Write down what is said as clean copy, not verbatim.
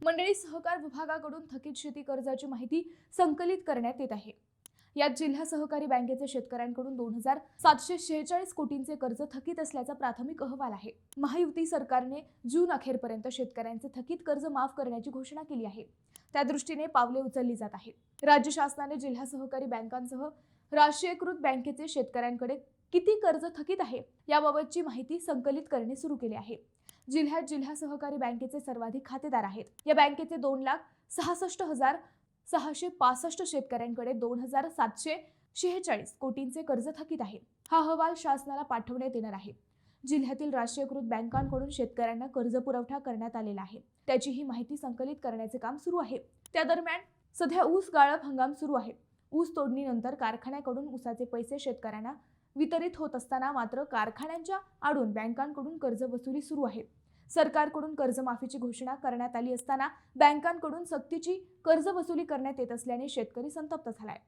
मंडळी, सहकार विभागाकडून थकीत शेती कर्जाची माहिती संकलित करण्यात येत आहे। यात जिल्हा सहकारी बँकेचे शेतकऱ्यांकडून 2,746 कोटींचे कर्ज थकीत असल्याचा प्राथमिक अहवाल आहे। महायुती सरकारने जून अखेरपर्यंत शेतकऱ्यांचे थकीत कर्ज माफ करण्याची घोषणा केली आहे। त्या दृष्टीने पावले उचलली जात आहेत। राज्य शासनाने जिल्हा सहकारी बँकांसह राष्ट्रीयकृत बँकेचे शेतकऱ्यांकडे किती कर्ज थकीत आहे याबाबतची माहिती संकलित करणे सुरू केले आहे। जिल्ह्यात जिल्हा सहकारी बँकेचे सर्वाधिक खातेदार आहेत। या बँकेचे 2,66,665 शेतकऱ्यांकडे 2,746 कोटींचे कर्ज थकीत आहे। हा अहवाल शासनाला पाठवण्यात येणार आहे। जिल्ह्यातील राष्ट्रीयकृत बँकांकडून शेतकऱ्यांना कर्ज पुरवठा करण्यात आलेला आहे, त्याची ही माहिती संकलित करण्याचे काम सुरू आहे। त्या दरम्यान सध्या ऊस गाळप हंगाम सुरू आहे। ऊस तोडणीनंतर कारखान्याकडून ऊसाचे पैसे शेतकऱ्यांना वितरित होत असताना मात्र कारखान्यांच्या आडून बँकांकडून कर्ज वसुली सुरू आहे। सरकारकडून कर्जमाफीची घोषणा करण्यात आली असताना बँकांकडून सक्तीची कर्ज वसुली करण्यात येत असल्याने शेतकरी संतप्त झालाय।